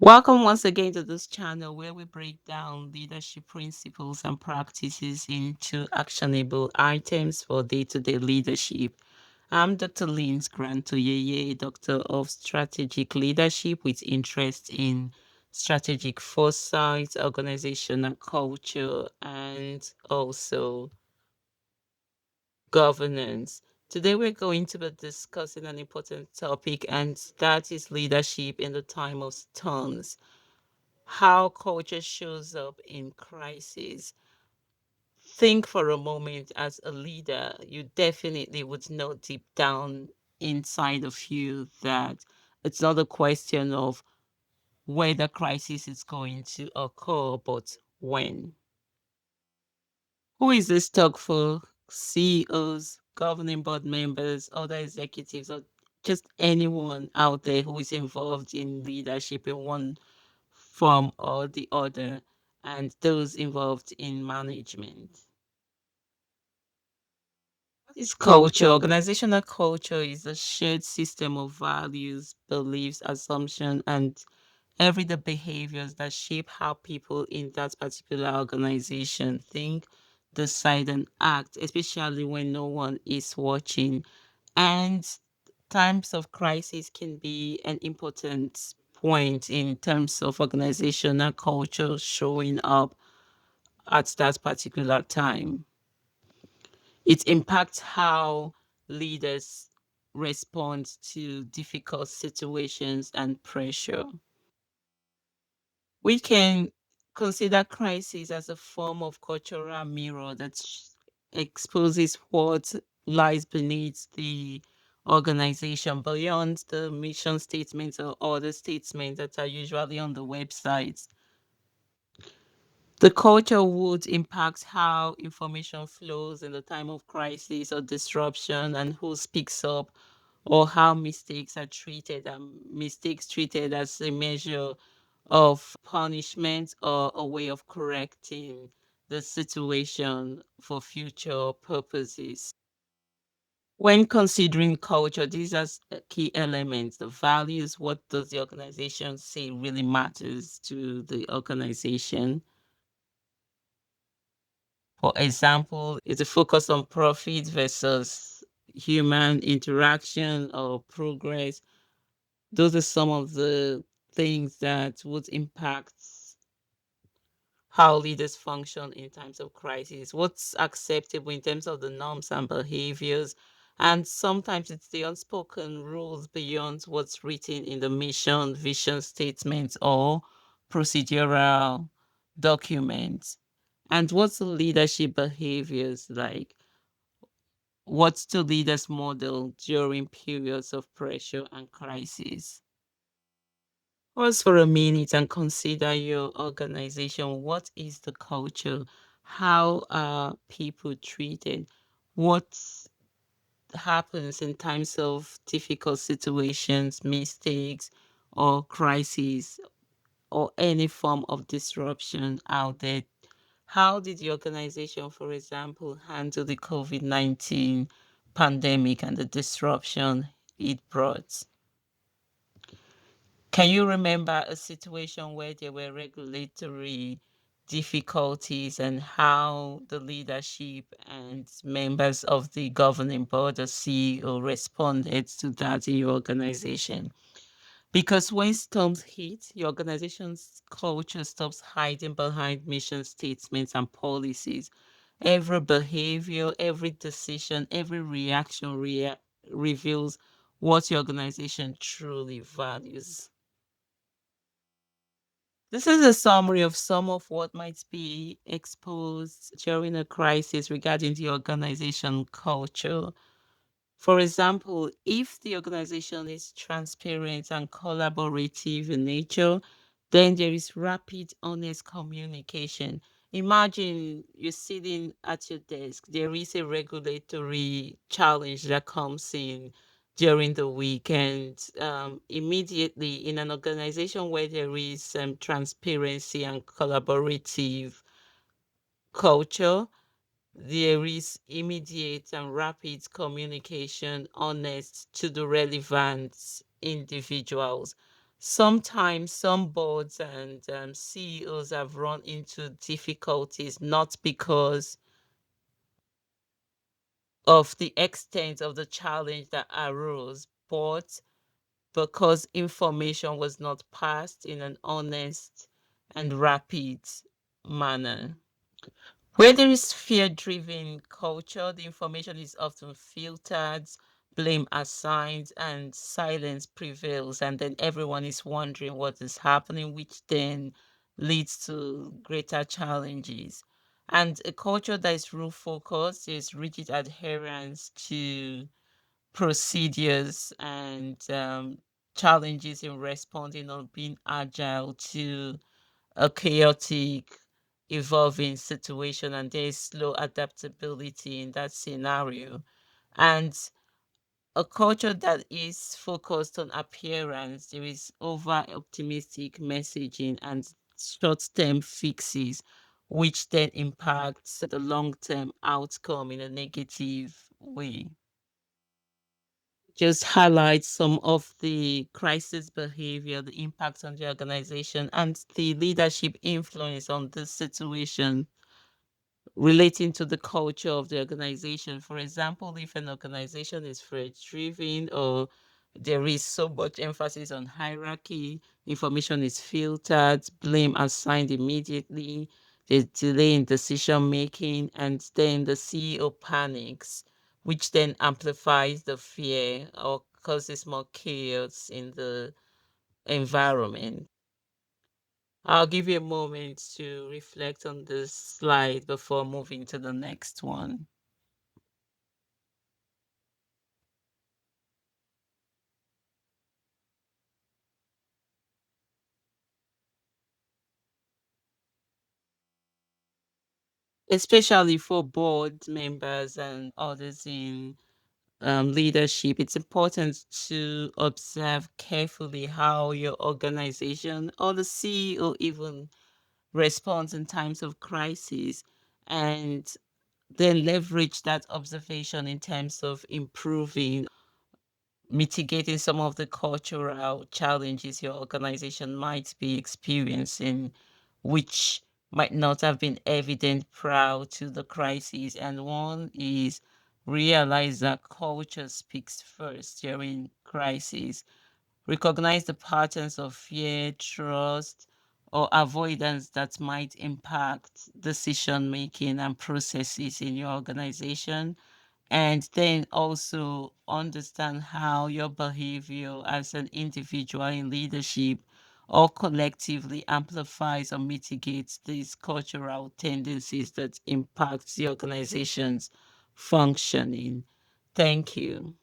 Welcome once again to this channel where we break down leadership principles and practices into actionable items for day to day leadership. I'm Dr. Lynn's Grant-Oyeye, Doctor of Strategic Leadership with interest in strategic foresight, organizational culture, and also governance. Today, we're going to be discussing an important topic, and that is leadership in the time of storms. How culture shows up in crisis. Think for a moment as a leader, you definitely would know deep down inside of you that it's not a question of whether crisis is going to occur, but when. Who is this talk for? CEOs, governing board members, other executives, or just anyone out there who is involved in leadership in one form or the other, and those involved in management. What is culture? Organizational culture is a shared system of values, beliefs, assumptions, and everyday behaviors that shape how people in that particular organization think, decide, and act, especially when no one is watching. And times of crisis can be an important point in terms of organizational culture showing up at that particular time. It impacts how leaders respond to difficult situations and pressure. We can consider crisis as a form of cultural mirror that exposes what lies beneath the organization beyond the mission statements or other statements that are usually on the websites. The culture would impact how information flows in the time of crisis or disruption and who speaks up or how mistakes are treated and mistakes treated as a measure of punishment or a way of correcting the situation for future purposes. When considering culture, these are key elements, the values, what does the organization say really matters to the organization. For example, is a focus on profit versus human interaction or progress. Those are some of the things that would impact how leaders function in times of crisis, what's acceptable in terms of the norms and behaviors. And sometimes it's the unspoken rules beyond what's written in the mission, vision statements, or procedural documents. And what's the leadership behaviors like? What's the leaders model during periods of pressure and crisis? Pause for a minute and consider your organization. What is the culture? How are people treated? What happens in times of difficult situations, mistakes, or crises, or any form of disruption out there? How did the organization, for example, handle the COVID-19 pandemic and the disruption it brought? Can you remember a situation where there were regulatory difficulties and how the leadership and members of the governing board or CEO responded to that in your organization? Because when storms hit, your organization's culture stops hiding behind mission statements and policies. Every behavior, every decision, every reaction reveals what your organization truly values. This is a summary of some of what might be exposed during a crisis regarding the organization culture. For example, if the organization is transparent and collaborative in nature, then there is rapid, honest communication. Imagine you're sitting at your desk, there is a regulatory challenge that comes in during the week, and immediately in an organization where there is transparency and collaborative culture, there is immediate and rapid communication honest to the relevant individuals. Sometimes some boards and CEOs have run into difficulties not because of the extent of the challenge that arose, but because information was not passed in an honest and rapid manner. Where there is fear driven culture, the information is often filtered, blame assigned, and silence prevails. And then everyone is wondering what is happening, which then leads to greater challenges. And a culture that is rule focused is rigid adherence to procedures and challenges in responding or being agile to a chaotic, evolving situation, and there is slow adaptability in that scenario. And a culture that is focused on appearance, there is over optimistic messaging and short term fixes, which then impacts the long term outcome in a negative way. Just highlight some of the crisis behavior, the impact on the organization, and the leadership influence on this situation relating to the culture of the organization. For example, if an organization is very driven or there is so much emphasis on hierarchy, information is filtered, blame assigned immediately, there's delay in decision making, and then the CEO panics, which then amplifies the fear or causes more chaos in the environment. I'll give you a moment to reflect on this slide before moving to the next one. Especially for board members and others in leadership, it's important to observe carefully how your organization or the CEO even responds in times of crisis, and then leverage that observation in terms of improving, mitigating some of the cultural challenges your organization might be experiencing, which might not have been evident prior to the crisis. And one is realize that culture speaks first during crisis. Recognize the patterns of fear, trust, or avoidance that might impact decision making and processes in your organization, and then also understand how your behavior as an individual in leadership or collectively amplifies or mitigates these cultural tendencies that impact the organization's functioning. Thank you.